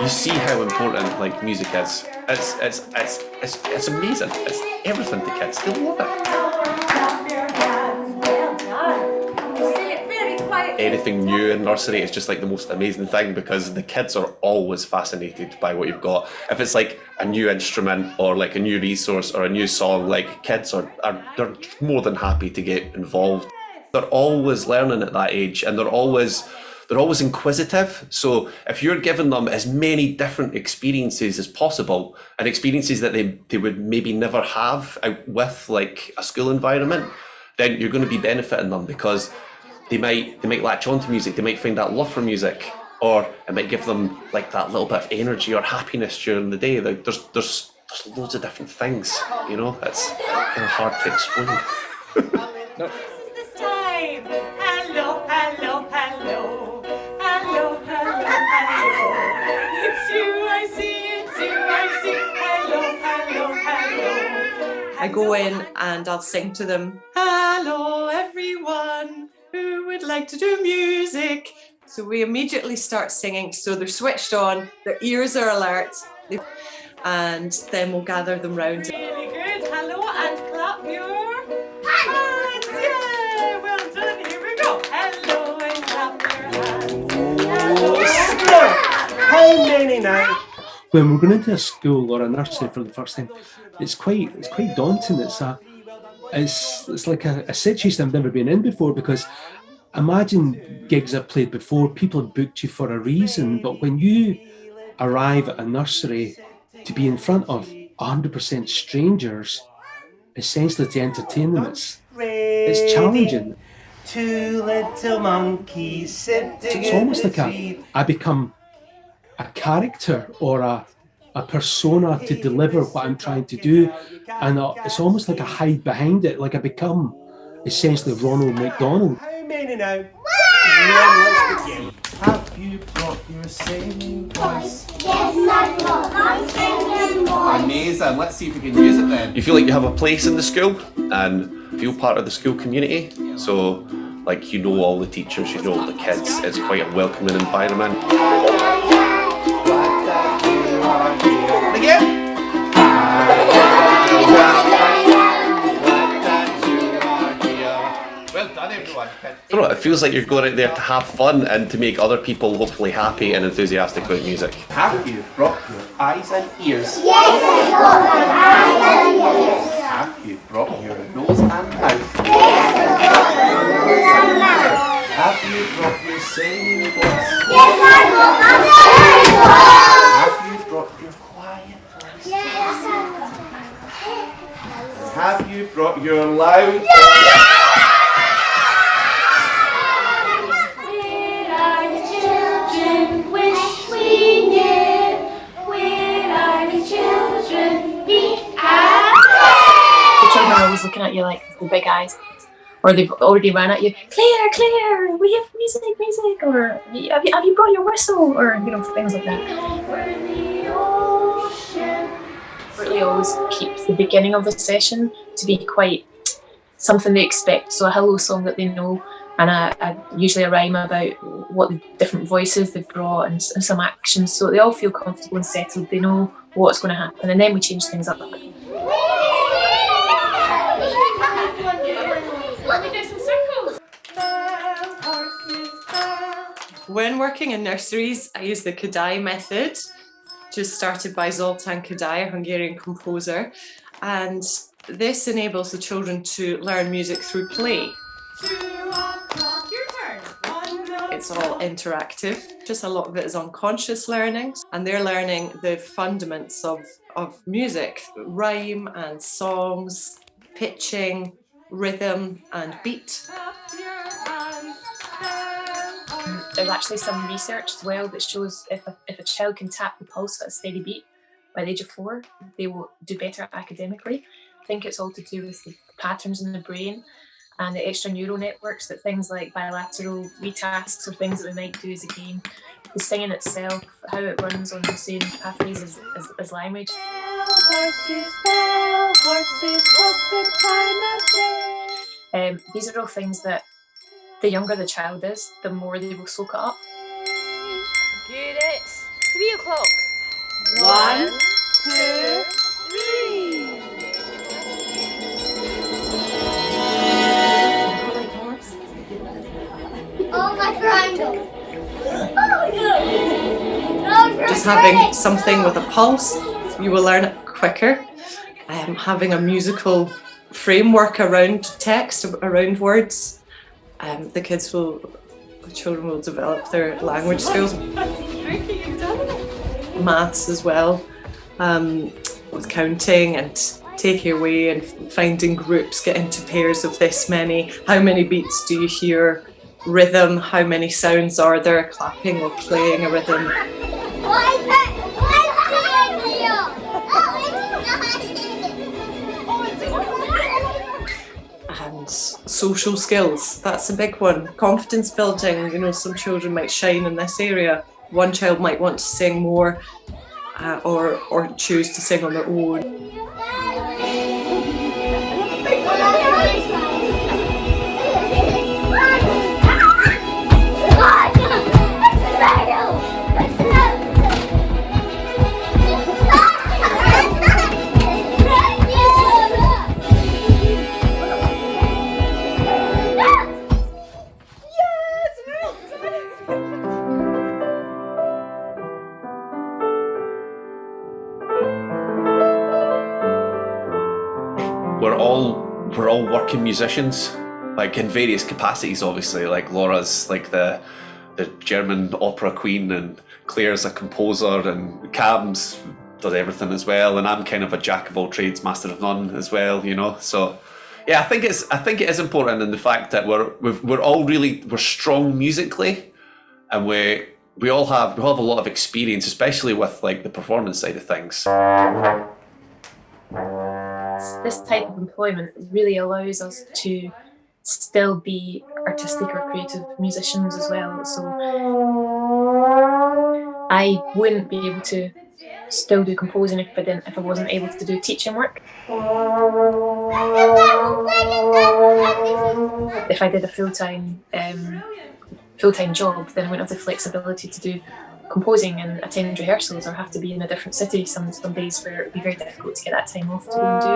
you see how important like music is. It's amazing. It's everything to kids. They love it. Anything new in nursery is just like the most amazing thing, because the kids are always fascinated by what you've got. If it's like a new instrument or like a new resource or a new song, like kids they're more than happy to get involved. They're always learning at that age, and they're always inquisitive. So if you're giving them as many different experiences as possible, and experiences that they would maybe never have out with like a school environment, then you're going to be benefiting them, because they might latch on to music, they might find that love for music, or it might give them like that little bit of energy or happiness during the day. There's loads of different things, you know, it's kind of hard to explain. No. This is the time. Hello, hello, hello. Hello, hello, hello. It's you I see, it's you I see. Hello, hello, hello. I go in and I'll sing to them, hello everyone, who would like to do music? So we immediately start singing, so they're switched on, their ears are alert, and then we'll gather them round. Really good. Hello, and clap your hands. Yeah, well done. Here we go. Hello, and clap your hands. How many now? When we're going into a school or a nursery for the first time, it's quite daunting. It's like a situation I've never been in before, because imagine gigs I've played before, people have booked you for a reason, but when you arrive at a nursery to be in front of 100% strangers, essentially to entertain them, it's challenging. Two little monkeys sitting. So it's almost like I become a character or a persona to deliver what I'm trying to do, and it's almost like I hide behind it, like I become essentially Ronald McDonald. How many now? Let's begin. Have you brought your singing voice? Yes, I brought my singing voice. Amazing, let's see if we can use it then. You feel like you have a place in the school and feel part of the school community, so like you know all the teachers, you know all the kids, it's quite a welcoming environment. Again. Well done, everyone. I don't know, it feels like you're going out there to have fun and to make other people hopefully happy and enthusiastic about music. Have you brought your eyes and ears? Yes, I brought my eyes and ears. Have you brought your nose and mouth? Yes, I brought my nose and mouth. Have you brought your singing voice? Yes, I brought my singing voice. Have you brought your quiet voice? Yes, I brought. Have you brought your loud voice? Where are the children? Wish we knew. Where are the children? Peek and The children are always looking at you like with big eyes, or they've already ran at you. Claire, Claire, we have music, or have you brought your whistle, or you know, things like that. over the ocean. Really always keep the beginning of the session to be quite something they expect. So a hello song that they know, and I usually a rhyme about what the different voices they've brought and some actions, so they all feel comfortable and settled. They know what's going to happen, and then we change things up. Let me do some circles. Bell, horses, bell. When working in nurseries, I use the Kinneil method, just started by Zoltán Kodály, a Hungarian composer, and this enables the children to learn music through play. 2 o'clock, your turn. 1 note. It's all interactive, just a lot of it is unconscious learning, and they're learning the fundaments of music, rhyme and songs, pitching, rhythm and beat. Clap your hands. Bell, There's actually some research as well that shows if a child can tap the pulse at a steady beat by the age of 4, they will do better academically. I think it's all to do with the patterns in the brain and the extra neural networks, that things like bilateral retasks or things that we might do as a game. The singing itself, how it runs on the same pathways as language. horses, what's the time of day? These are all things that the younger the child is, the more they will soak it up. Get it. 3 o'clock. clock. 1, 2, 3. Oh, my triangle. Just having something with a pulse, you will learn it quicker. Having a musical framework around text, around words, the children will develop their language skills. Maths as well, with counting and taking away and finding groups, get into pairs of this many. How many beats do you hear? Rhythm, how many sounds are there? Clapping or playing a rhythm. And social skills, that's a big one. Confidence building, you know, some children might shine in this area. One child might want to sing more or choose to sing on their own. We're all working musicians, like in various capacities. Obviously, like Laura's like the German opera queen, and Claire's a composer, and Cam's does everything as well, and I'm kind of a jack of all trades, master of none as well. You know, so yeah, I think it is important in the fact that we're strong musically, and we all have a lot of experience, especially with like the performance side of things. This type of employment really allows us to still be artistic or creative musicians as well. So I wouldn't be able to still do composing if I wasn't able to do teaching work. If I did a full-time job, then I wouldn't have the flexibility to do composing and attend rehearsals or have to be in a different city some days where it would be very difficult to get that time off to go and do.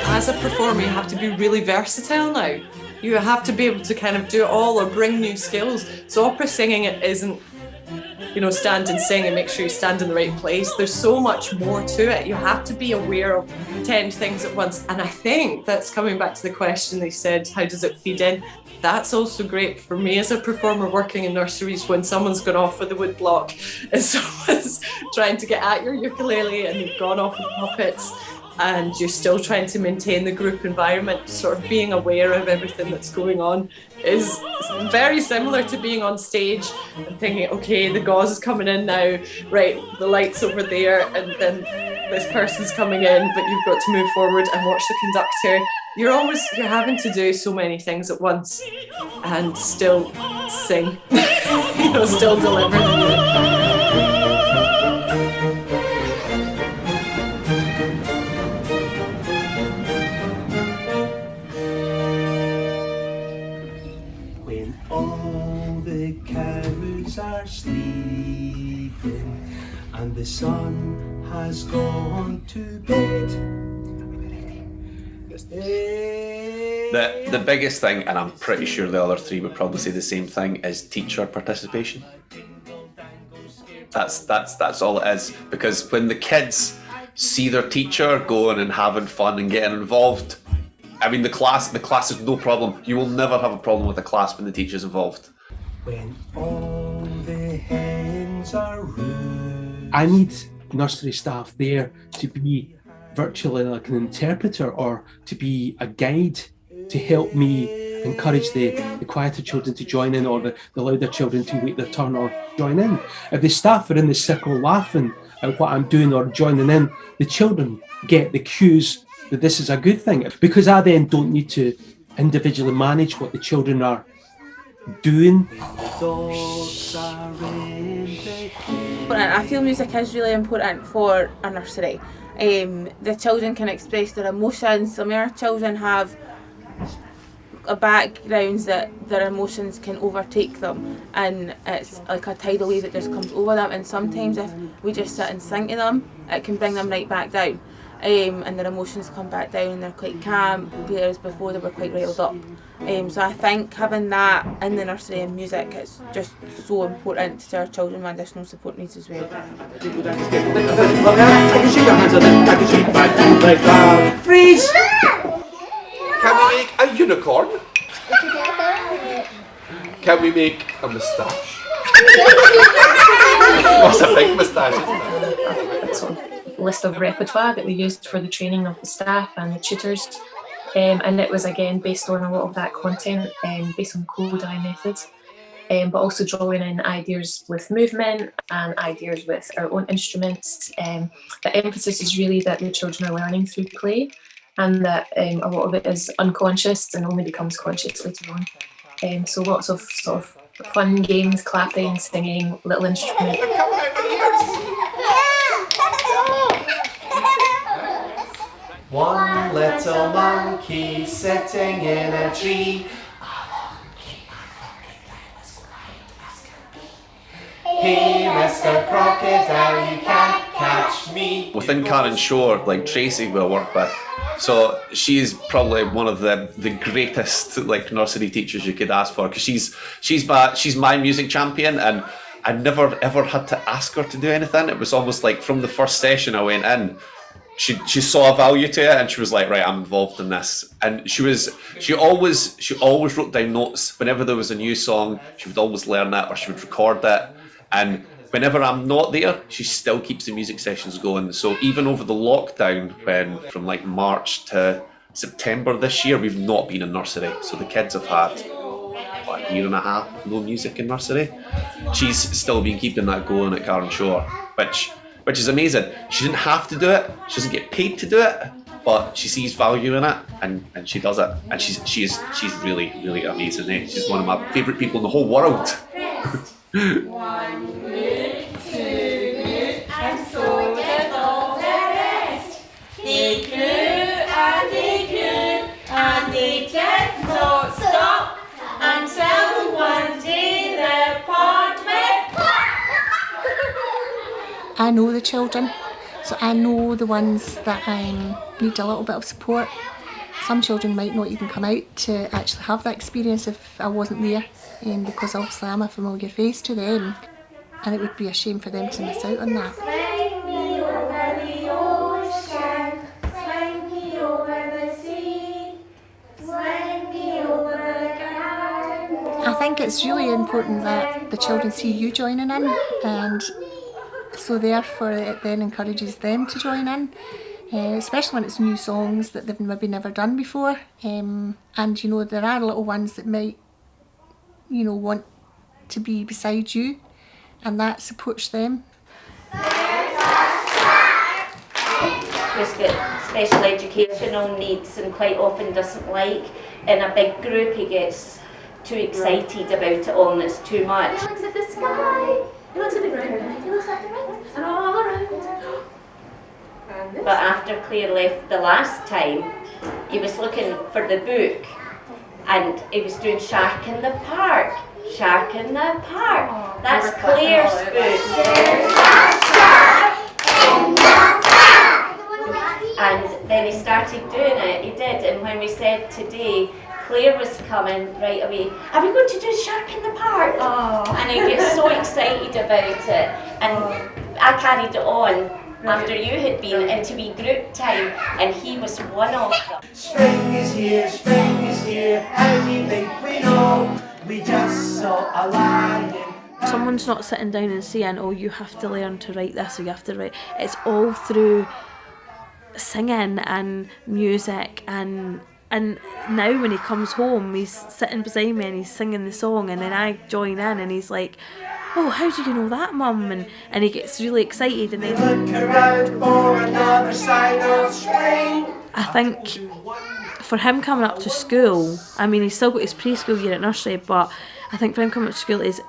As a performer, you have to be really versatile now. You have to be able to kind of do it all or bring new skills. So opera singing, it isn't, you know, stand and sing and make sure you stand in the right place. There's so much more to it. You have to be aware of 10 things at once. And I think that's coming back to the question they said, how does it feed in? That's also great for me as a performer working in nurseries when someone's gone off with a wood block and someone's trying to get at your ukulele and you've gone off with puppets and you're still trying to maintain the group environment. Sort of being aware of everything that's going on is very similar to being on stage and thinking, okay, the gauze is coming in now, right, the light's over there, and then this person's coming in, but you've got to move forward and watch the conductor. You're having to do so many things at once and still sing, you know, still deliver. Are sleeping and the sun has gone to bed. The biggest thing, and I'm pretty sure the other three would probably say the same thing, is teacher participation. That's all it is, because when the kids see their teacher going and having fun and getting involved, I mean the class is no problem. You will never have a problem with the class when the teacher's involved. When all the hens are roosting. I need nursery staff there to be virtually like an interpreter or to be a guide to help me encourage the quieter children to join in or the louder children to wait their turn or join in. If the staff are in the circle laughing at what I'm doing or joining in, the children get the cues that this is a good thing, because I then don't need to individually manage what the children are doing. I feel music is really important for a nursery, The children can express their emotions. Some of our children have a backgrounds that their emotions can overtake them, and it's like a tidal wave that just comes over them, and sometimes if we just sit and sing to them, it can bring them right back down, and their emotions come back down and they're quite calm, whereas before they were quite riled up. So I think having that in the nursery and music is just so important to our children with additional support needs as well. Freeze! Can we make a unicorn? Can we make a moustache? What's a big moustache, isn't it? Sort of list of repertoire that we used for the training of the staff and the tutors, and it was again based on a lot of that content, based on the Cold-Eye method, but also drawing in ideas with movement and ideas with our own instruments. The emphasis is really that the children are learning through play, and that a lot of it is unconscious and only becomes conscious later on. So lots of sort of fun games, clapping, singing, little instruments. One little monkey sitting in a tree. Hey, Mr. Crocodile, you can't catch me. Within Carronshore, like Tracy we'll work with, so she's probably one of the greatest like nursery teachers you could ask for, because she's my music champion, and I never ever had to ask her to do anything. It was almost like from the first session I went in, she saw a value to it, and she was like, right, I'm involved in this. And she always wrote down notes whenever there was a new song. She would always learn it, or she would record it. And whenever I'm not there, she still keeps the music sessions going. So even over the lockdown, when from like March to September this year, we've not been in nursery. So the kids have had a year and a half of no music in nursery. She's still been keeping that going at Carronshore, which is amazing. She didn't have to do it. She doesn't get paid to do it, but she sees value in it, and she does it. And she's really, really amazing. Eh? She's one of my favourite people in the whole world. One good, two good, and so did all the rest. They grew and they grew, and they did not stop until one day the pod went pop. I know the children, so I know the ones that need a little bit of support. Some children might not even come out to actually have that experience if I wasn't there, because obviously I'm a familiar face to them, and it would be a shame for them to miss out on that. Swing me over the ocean, swing me over the sea, swing me over the garden. I think it's really important that the children see you joining in, and so therefore it then encourages them to join in, especially when it's new songs that they've maybe never done before. And you know, there are little ones that might, you know, want to be beside you, and that supports them. Who's got special educational needs and quite often doesn't like, in a big group he gets too excited about it all and it's too much. He looks at the sky, he looks at the ground, he looks at the right and all around. But after Claire left the last time, he was looking for the book and he was doing Shark in the Park. Shark in the Park. That's Claire's book. And then he started doing it, he did, and when we said today, Claire was coming right away, are we going to do Shark in the Park? And he gets so excited about it, and I carried it on after you had been into wee group time, and he was one of them. Spring is here, how do you think we know? We just saw a lion. Someone's not sitting down and saying, oh, you have to learn to write this or you have to write. It's all through singing and music, and now when he comes home he's sitting beside me and he's singing the song, and then I join in and he's like, oh, how do you know that, Mum? And he gets really excited, and then Look around for another sign of spring. I think for him coming up to school, I mean, he's still got his preschool year at nursery, but I think for him coming up to school is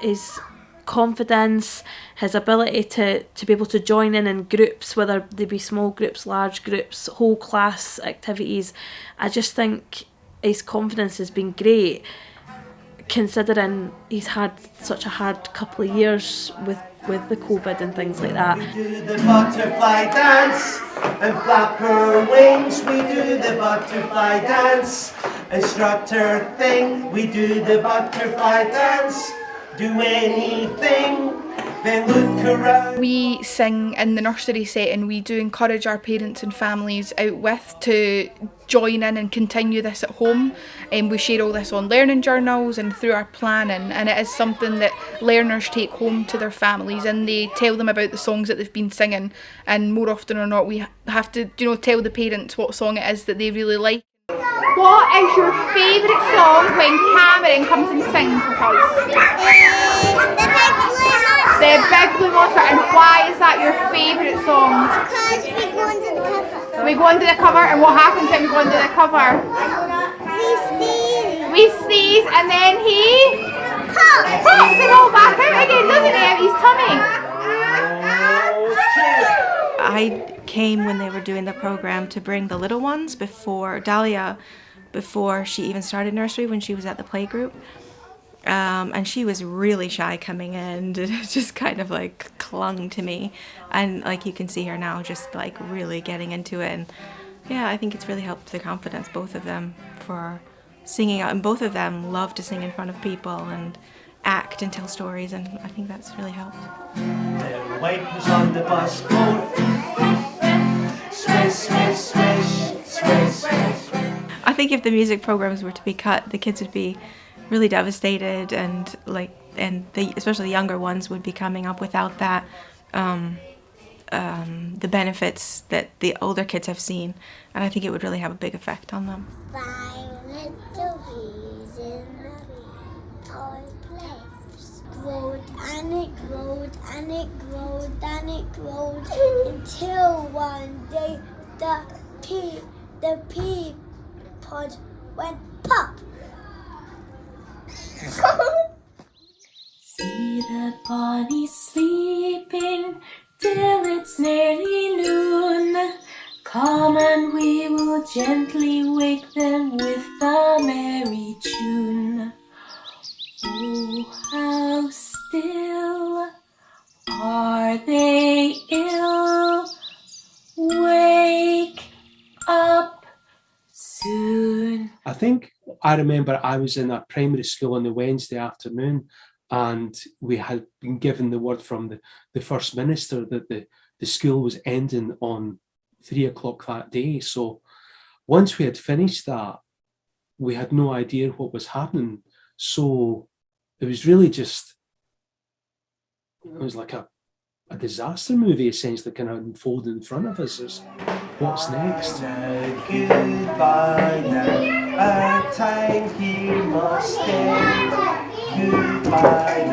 confidence, his ability to be able to join in groups, whether they be small groups, large groups, whole class activities. I just think his confidence has been great, considering he's had such a hard couple of years with the COVID and things like that. We do the butterfly dance and flap her wings. We do the butterfly dance and strut her thing. We do the butterfly dance, do anything, then look around. We sing in the nursery setting. We do encourage our parents and families out with to join in and continue this at home, and we share all this on learning journals and through our planning, and it is something that learners take home to their families, and they tell them about the songs that they've been singing, and more often or not we have to tell the parents what song it is that they really like. What is your favourite song when Cameron comes and sings with us? The Big Blue Monster. And why is that your favourite song? Because we go under the cover. We go under the cover, and what happens when we go under the cover? We sneeze, and then he pops it all back out again, doesn't he, out his tummy? I came when they were doing the programme to bring the little ones before she even started nursery, when she was at the playgroup. And she was really shy coming in, just kind of like clung to me, and like you can see her now just like really getting into it. And yeah, I think it's really helped their confidence, both of them, for singing out, and both of them love to sing in front of people and act and tell stories, and I think that's really helped. There are wipers on the bus boat. Swish, swish, swish, swish, swish. I think if the music programs were to be cut, the kids would be really devastated, and especially the younger ones would be coming up without that the benefits that the older kids have seen, and I think it would really have a big effect on them. Little bees in the toy place growed and it growed and it growed and it growed until one day the pea pod went pop. See the bunnies sleeping till it's nearly noon. Come and we will gently wake them with a merry tune. Oh, how still are they ill? Wake up soon. I remember I was in a primary school on the Wednesday afternoon, and we had been given the word from the First Minister that the school was ending on 3 o'clock that day. So once we had finished that, we had no idea what was happening. So it was really just, it was like a disaster movie essentially kind of unfolding in front of us. There's, what's next? Goodbye now, our time here must end. Goodbye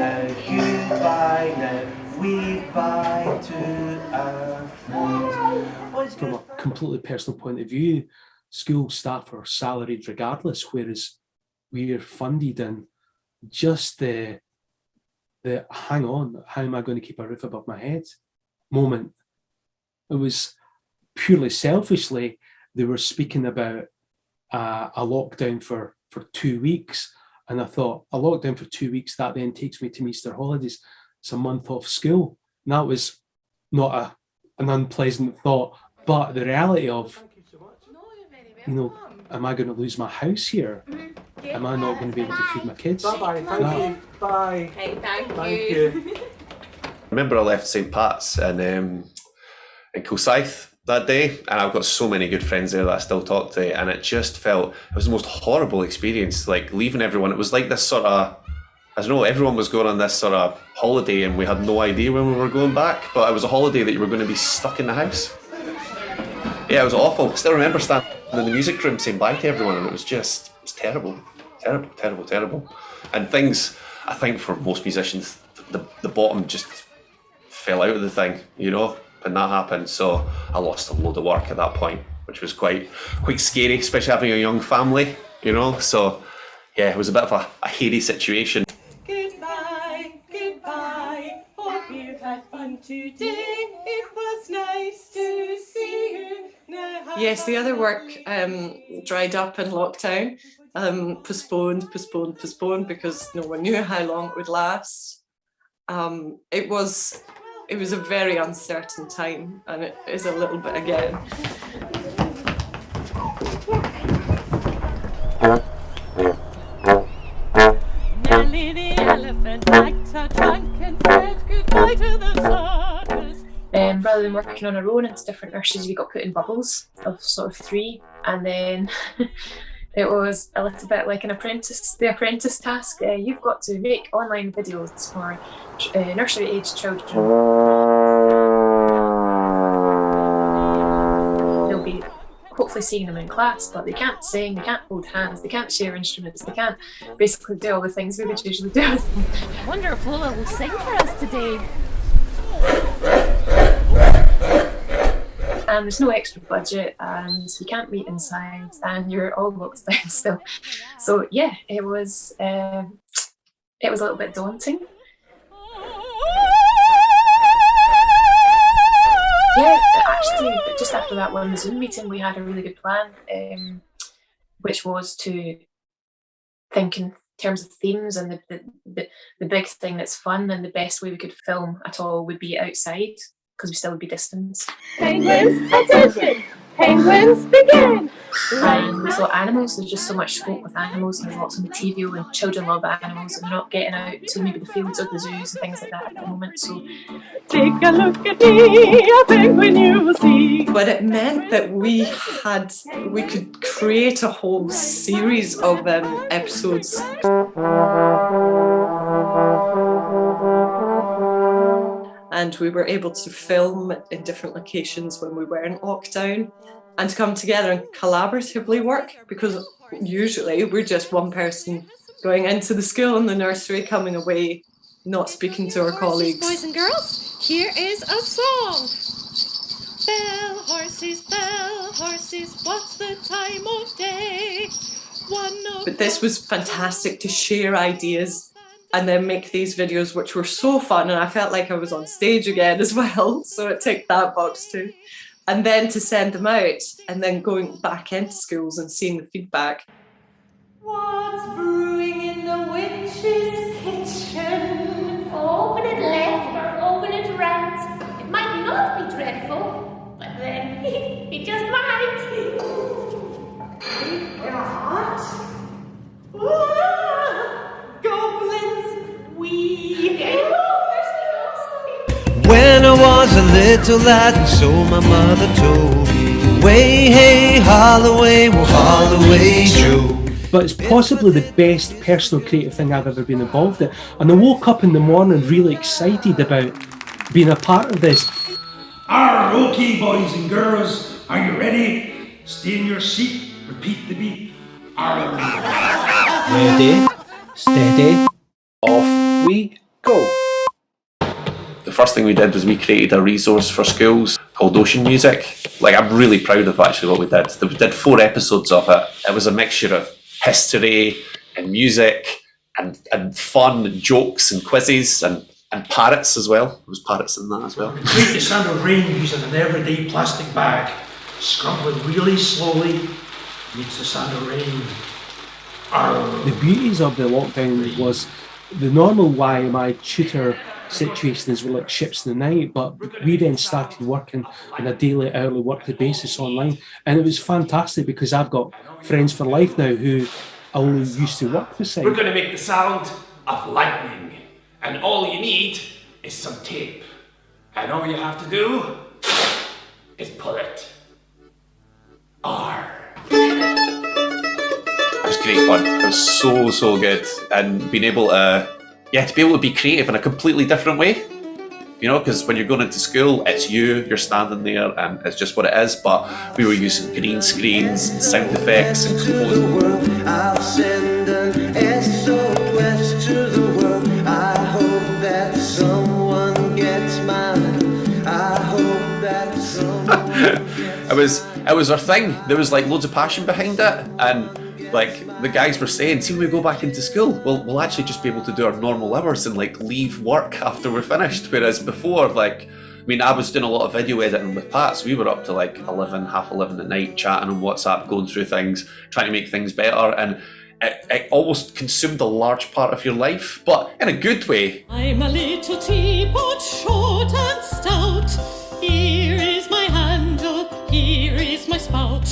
now, we bye to our friends. From a completely personal point of view, school staff are salaried regardless, whereas we're funded, and just the hang on, how am I going to keep a roof above my head moment. It was purely selfishly, they were speaking about a lockdown for 2 weeks, and I thought, a lockdown for 2 weeks, that then takes me to Easter holidays. It's a month off school. And that was not an unpleasant thought, but the reality of, am I going to lose my house here? Am I not going to be able to feed my kids? Bye-bye, thank you, bye. Hey, thank you. I remember I left St. Pat's in Kilsyth that day, and I've got so many good friends there that I still talk to, and it just felt, it was the most horrible experience, like leaving everyone. It was like this sort of, I don't know, everyone was going on this sort of holiday and we had no idea when we were going back, but it was a holiday that you were going to be stuck in the house. Yeah, it was awful. I still remember standing in the music room saying bye to everyone, and it was terrible. Terrible. And things, I think for most musicians, the bottom just fell out of the thing, when that happened. So I lost a load of work at that point, which was quite scary, especially having a young family, So yeah, it was a bit of a hairy situation. Goodbye, goodbye. today. It was nice to see you. Yes, the other work dried up in lockdown, postponed because no one knew how long it would last. It was a very uncertain time, and it is a little bit again. Nelly the elephant packed her trunk and said goodbye to the circus. Rather than working on our own into different nurseries, we got put in bubbles of sort of 3, and then it was a little bit like the apprentice task. You've got to make online videos for nursery age children. They'll be hopefully seeing them in class, but they can't sing, they can't hold hands, they can't share instruments, they can't basically do all the things we would usually do with them. I wonder if Lola will sing for us today. And there's no extra budget, and you can't meet inside, and you're all locked down still. So yeah, it was a little bit daunting. Yeah, actually, just after that one Zoom meeting, we had a really good plan, which was to think in terms of themes, and the big thing that's fun, and the best way we could film at all would be outside, because we still would be distance. Penguins, attention! Penguins, begin! So animals, there's just so much scope with animals, and there's lots of material, and children love animals, and they're not getting out to maybe the fields or the zoos and things like that at the moment. So take a look at me, a penguin you will see. But it meant that we could create a whole series of episodes. And we were able to film in different locations when we were in lockdown, and to come together and collaboratively work, because usually we're just one person going into the school and the nursery, coming away, not speaking to our colleagues. Boys and girls, here is a song. Bell horses, what's the time of day? But this was fantastic to share ideas and then make these videos, which were so fun, and I felt like I was on stage again as well, so it ticked that box too. And then to send them out, and then going back into schools and seeing the feedback. What's brewing in the witch's kitchen? Open it left or open it right. It might not be dreadful, but then it just might. What? Goblins, When I was a little lad, and so my mother told me, way hey Holloway, well Holloway Joe. But it's possibly the best personal creative thing I've ever been involved in. And I woke up in the morning really excited about being a part of this. Okay, boys and girls, are you ready? Stay in your seat, repeat the beat. Ready, steady, off we go. The first thing we did was we created a resource for schools called Ocean Music. Like, I'm really proud of actually what we did. We did 4 episodes of it. It was a mixture of history and music and fun and jokes and quizzes and parrots as well. There was parrots in that as well. Create the sound of rain using an everyday plastic bag. Scrubbing really slowly makes the sound of rain. The beauties of the lockdown was the normal YMI tutor situations were like ships in the night, but we then started working on a daily, hourly, workday basis online, and it was fantastic because I've got friends for life now who I only used to work beside. We're going to make the sound of lightning, and all you need is some tape, and all you have to do is pull it. It was great fun. It was so good, and being able to be able to be creative in a completely different way. You know, because when you're going into school, it's you're standing there, and it's just what it is. But we were using green screens and sound effects and composing. I'll send an SOS to the world. I hope that someone gets mine. I hope that someone It was our thing. There was like loads of passion behind it, and like the guys were saying, see, when we go back into school, we'll actually just be able to do our normal hours and like leave work after we're finished. Whereas before, like, I mean, I was doing a lot of video editing with Pat, so we were up to like 11, half 11 at night, chatting on WhatsApp, going through things, trying to make things better, and it almost consumed a large part of your life, but in a good way. I'm a little teapot, short and stout. Here is my handle, here is my spout.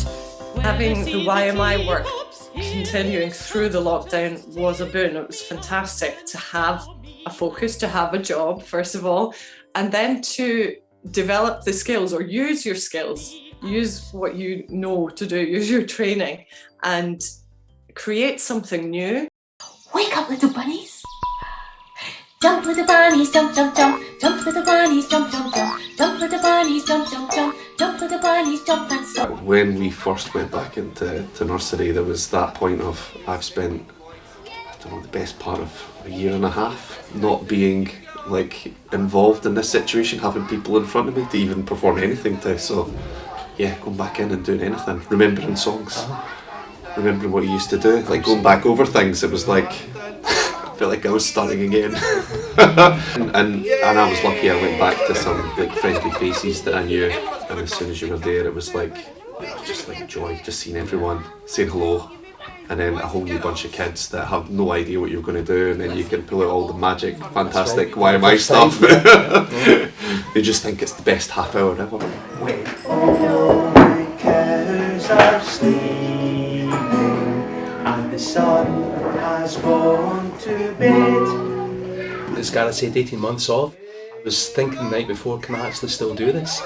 Having the YMI work continuing through the lockdown was a boon. It was fantastic to have a focus, to have a job, first of all, and then to develop the skills or use your skills, use what you know to do, use your training and create something new. Wake up, little bunnies. Jump, little bunnies, jump, jump, jump. Jump, little bunnies, jump, jump, jump. Jump, little bunnies, jump, jump, jump. Jump, little bunnies, jump and stop. When we first went back into nursery, there was that point of, I've spent, I don't know, the best part of a year and a half not being like involved in this situation, having people in front of me to even perform anything to. So yeah, going back in and doing anything, remembering songs, remembering what you used to do, like going back over things. It was like, I felt like I was starting again. and I was lucky. I went back to some like friendly faces that I knew, and as soon as you were there, it was just like joy, just seeing everyone, saying hello, and then a whole new bunch of kids that have no idea what you're going to do, and then you can pull out all the magic, fantastic YMI stuff. They just think it's the best half hour ever. When all my cares are sleeping and the sun has gone to bed. As Gareth said, 18 months off. I was thinking the night before, can I actually still do this?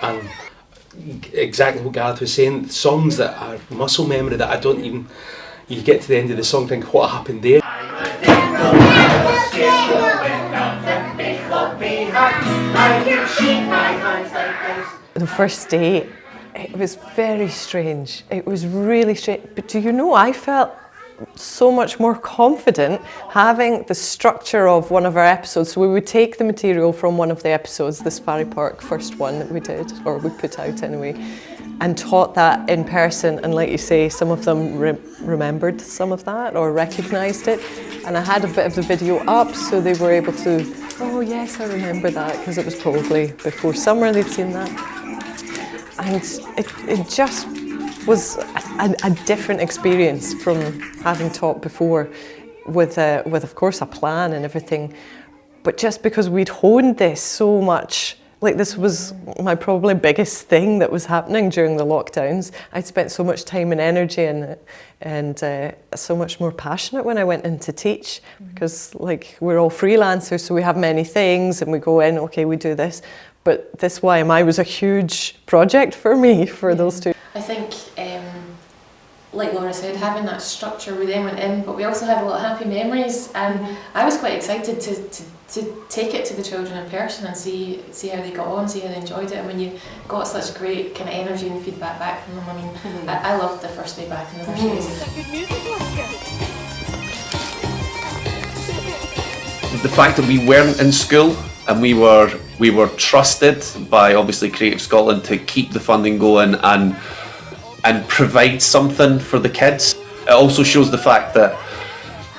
And exactly what Gareth was saying, songs that are muscle memory that I don't even, you get to the end of the song, think what happened there. The first day, it was very strange. It was really strange. But do you know, I felt so much more confident having the structure of one of our episodes. So we would take the material from one of the episodes, this Farry Park first one that we did, or we put out anyway, and taught that in person. And like you say, some of them remembered some of that or recognised it. And I had a bit of the video up, so they were able to, oh yes, I remember that, because it was probably before summer they'd seen that. And it just was a different experience from having taught before with of course a plan and everything, but just because we'd honed this so much, like this was my probably biggest thing that was happening during the lockdowns. I'd spent so much time and energy and so much more passionate when I went in to teach, because like we're all freelancers, so we have many things and we go in, okay, we do this. But this YMI was a huge project for me, for those two. I think, like Laura said, having that structure, we then went in, but we also had a lot of happy memories, and I was quite excited to take it to the children in person and see how they got on, see how they enjoyed it. And when you got such great kind of energy and feedback back from them, I mean, I loved the first day back in the nurseries. The fact that we weren't in school and we were trusted by obviously Creative Scotland to keep the funding going and provide something for the kids. It also shows the fact that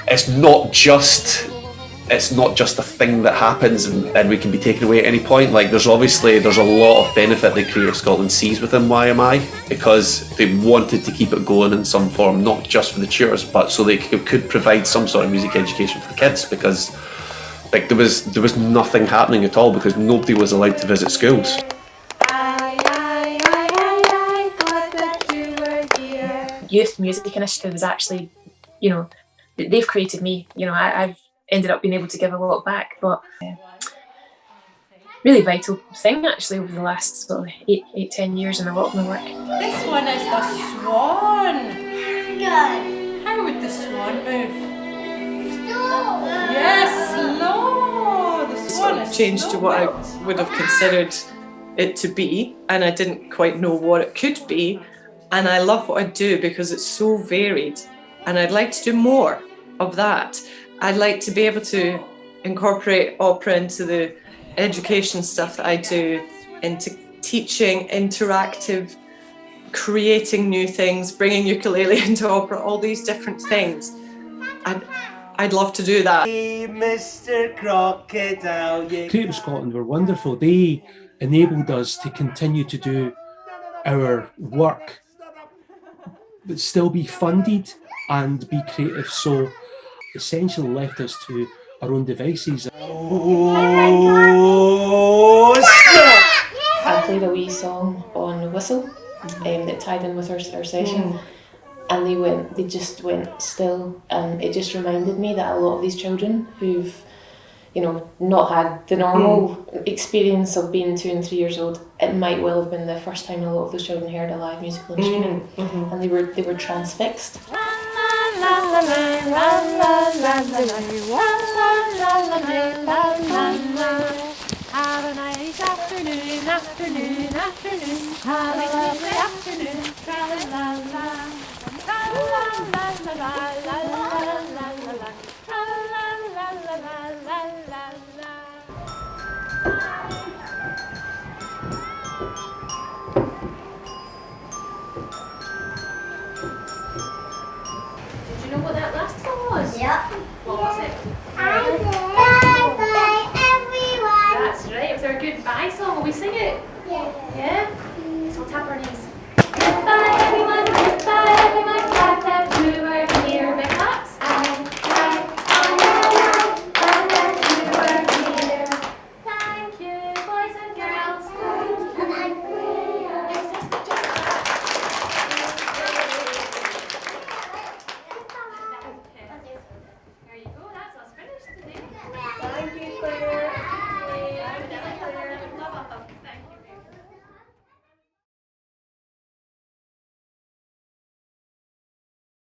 it's not just a thing that happens and we can be taken away at any point. Like there's a lot of benefit that Creative Scotland sees within YMI, because they wanted to keep it going in some form, not just for the tutors, but so they could provide some sort of music education for the kids, because like there was nothing happening at all because nobody was allowed to visit schools. Youth Music Initiative is actually, you know, they've created me. You know, I've ended up being able to give a lot back, but really vital thing actually over the last sort of 8-10 years in a lot of my work. This one is the swan. Good. How would the swan move? Slow. Yes, slow. The swan is changed slow. to what I would have considered it to be, and I didn't quite know what it could be. And I love what I do because it's so varied, and I'd like to do more of that. I'd like to be able to incorporate opera into the education stuff that I do, into teaching, interactive creating new things, bringing ukulele into opera, all these different things. I'd love to do that. Mr. Crocodile. Creative Scotland were wonderful. They enabled us to continue to do our work, but still be funded and be creative. So essentially left us to our own devices. I played a wee song on the whistle that tied in with our session, and they just went still, and it just reminded me that a lot of these children who've, you know, not had the normal experience of being 2 and 3 years old, it might well have been the first time a lot of those children heard a live musical instrument, and they were transfixed. Have a nice afternoon, afternoon, afternoon. Have a lovely afternoon, tra-la-la-la. Tra-la-la-la-la-la-la-la-la. Tra-la-la-la-la-la-la-la. Did you know what that last song was? Yep. What was it? That's right, it was our goodbye song. Will we sing it? Yeah. Yeah? So tap our knees.